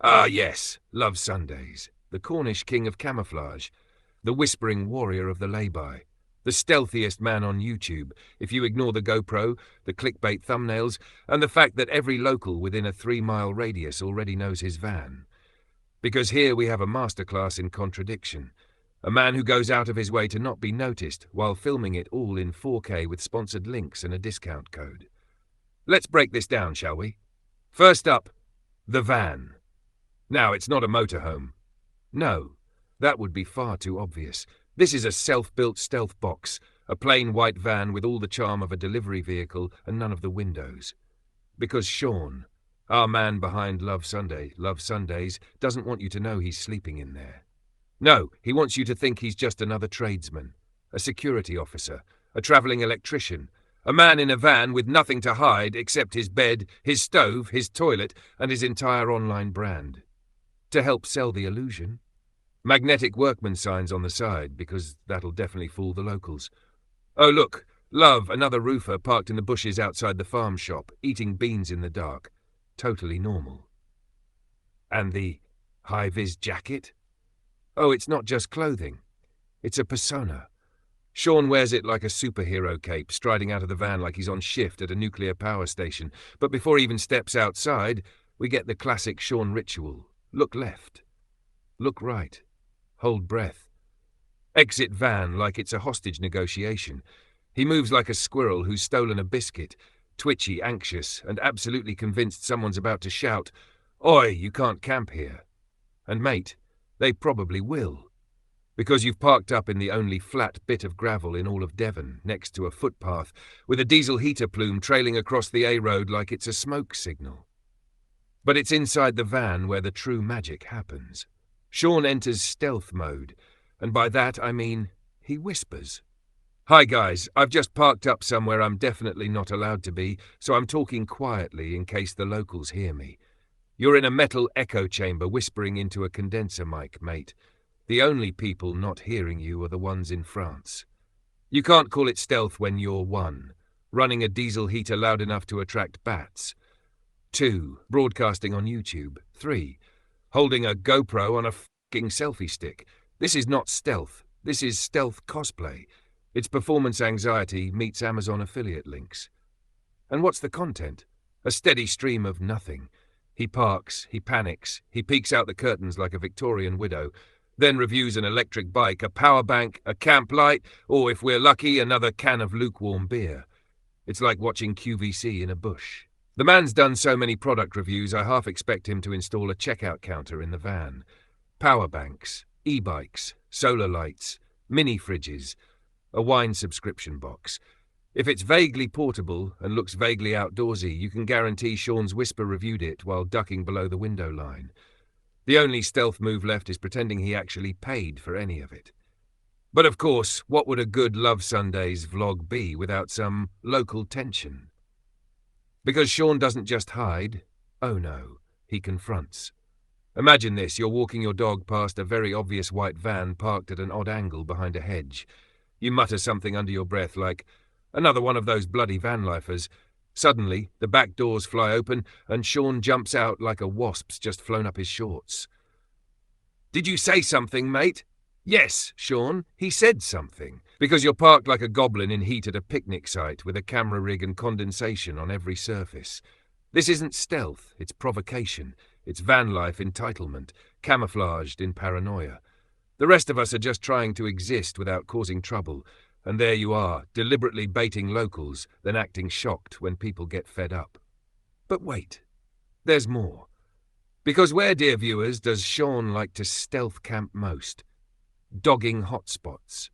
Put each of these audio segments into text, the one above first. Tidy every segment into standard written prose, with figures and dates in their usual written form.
Ah yes, love Sundays, the Cornish king of camouflage, the whispering warrior of the lay-by, the stealthiest man on YouTube, if you ignore the GoPro, the clickbait thumbnails, and the fact that every local within a 3-mile radius already knows his van. Because here we have a masterclass in contradiction. A man who goes out of his way to not be noticed while filming it all in 4K with sponsored links and a discount code. Let's break this down, shall we? First up, the van. Now, it's not a motorhome. No, that would be far too obvious. This is a self-built stealth box, a plain white van with all the charm of a delivery vehicle and none of the windows. Because Sean, our man behind Love Sundays, doesn't want you to know he's sleeping in there. No, he wants you to think he's just another tradesman, a security officer, a travelling electrician, a man in a van with nothing to hide except his bed, his stove, his toilet, and his entire online brand. To help sell the illusion. Magnetic workman signs on the side, because that'll definitely fool the locals. Oh look, Love, another roofer parked in the bushes outside the farm shop, eating beans in the dark. Totally normal. And the high-vis jacket? Oh, it's not just clothing. It's a persona. Sean wears it like a superhero cape, striding out of the van like he's on shift at a nuclear power station. But before he even steps outside, we get the classic Sean ritual. Look left. Look right. Hold breath. Exit van like it's a hostage negotiation. He moves like a squirrel who's stolen a biscuit, twitchy, anxious, and absolutely convinced someone's about to shout, "Oi, you can't camp here." And mate, they probably will. Because you've parked up in the only flat bit of gravel in all of Devon, next to a footpath, with a diesel heater plume trailing across the A-road like it's a smoke signal. But it's inside the van where the true magic happens. Sean enters stealth mode, and by that I mean he whispers. "Hi guys, I've just parked up somewhere I'm definitely not allowed to be, so I'm talking quietly in case the locals hear me. You're in a metal echo chamber whispering into a condenser mic, mate. The only people not hearing you are the ones in France. You can't call it stealth when you're 1, running a diesel heater loud enough to attract bats. 2, broadcasting on YouTube. 3, holding a GoPro on a fucking selfie stick. This is not stealth. This is stealth cosplay. It's performance anxiety meets Amazon affiliate links. And what's the content? A steady stream of nothing. He parks, he panics, he peeks out the curtains like a Victorian widow, then reviews an electric bike, a power bank, a camp light, or if we're lucky, another can of lukewarm beer. It's like watching QVC in a bush. The man's done so many product reviews, I half expect him to install a checkout counter in the van. Power banks, e-bikes, solar lights, mini fridges, a wine subscription box. If it's vaguely portable and looks vaguely outdoorsy, you can guarantee Sean's whisper reviewed it while ducking below the window line. The only stealth move left is pretending he actually paid for any of it. But of course, what would a good Love Sundays vlog be without some local tension? Because Sean doesn't just hide, oh no, he confronts. Imagine this, you're walking your dog past a very obvious white van parked at an odd angle behind a hedge. You mutter something under your breath like, "Another one of those bloody vanlifers." Suddenly, the back doors fly open and Sean jumps out like a wasp's just flown up his shorts. "Did you say something, mate?" "Yes, Sean, he said something." Because you're parked like a goblin in heat at a picnic site with a camera rig and condensation on every surface. This isn't stealth, it's provocation. It's van life entitlement, camouflaged in paranoia. The rest of us are just trying to exist without causing trouble, and there you are, deliberately baiting locals, then acting shocked when people get fed up. But wait, there's more. Because where, dear viewers, does Sean like to stealth camp most? Dogging hotspots.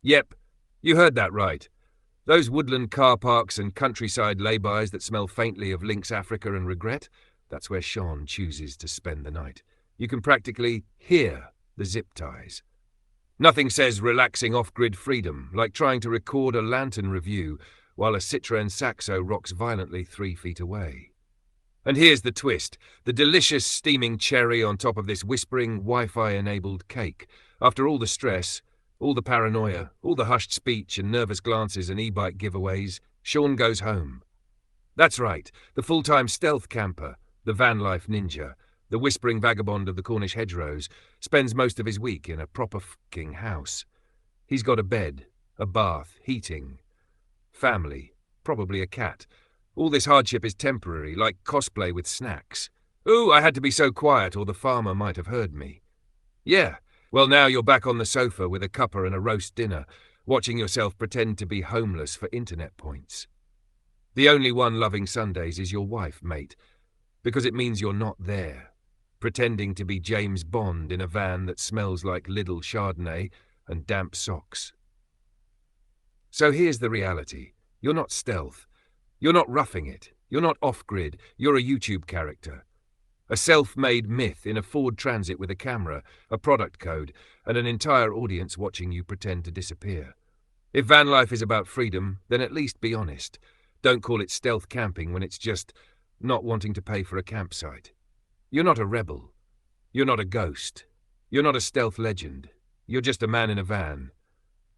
Yep, you heard that right. Those woodland car parks and countryside laybys that smell faintly of Lynx Africa and regret, that's where Sean chooses to spend the night. You can practically hear the zip ties. Nothing says relaxing off-grid freedom like trying to record a lantern review while a Citroën Saxo rocks violently 3 feet away. And here's the twist, the delicious steaming cherry on top of this whispering Wi-Fi-enabled cake. After all the stress, all the paranoia, all the hushed speech and nervous glances and e-bike giveaways, Sean goes home. That's right, the full-time stealth camper, the van life ninja, The whispering vagabond of the Cornish hedgerows spends most of his week in a proper fucking house. He's got a bed, a bath, heating, family, probably a cat. All this hardship is temporary, like cosplay with snacks. Ooh, I had to be so quiet or the farmer might have heard me. Yeah, well now you're back on the sofa with a cuppa and a roast dinner, watching yourself pretend to be homeless for internet points. The only one loving Sundays is your wife, mate, because it means you're not there, pretending to be James Bond in a van that smells like Lidl Chardonnay and damp socks. So here's the reality. You're not stealth. You're not roughing it. You're not off-grid. You're a YouTube character. A self-made myth in a Ford Transit with a camera, a product code, and an entire audience watching you pretend to disappear. If van life is about freedom, then at least be honest. Don't call it stealth camping when it's just not wanting to pay for a campsite. You're not a rebel. You're not a ghost. You're not a stealth legend. You're just a man in a van,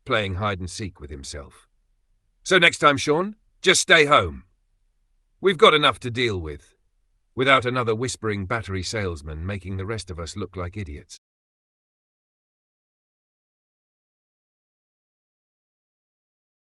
playing hide-and-seek with himself. So next time, Sean, just stay home. We've got enough to deal with, without another whispering battery salesman making the rest of us look like idiots.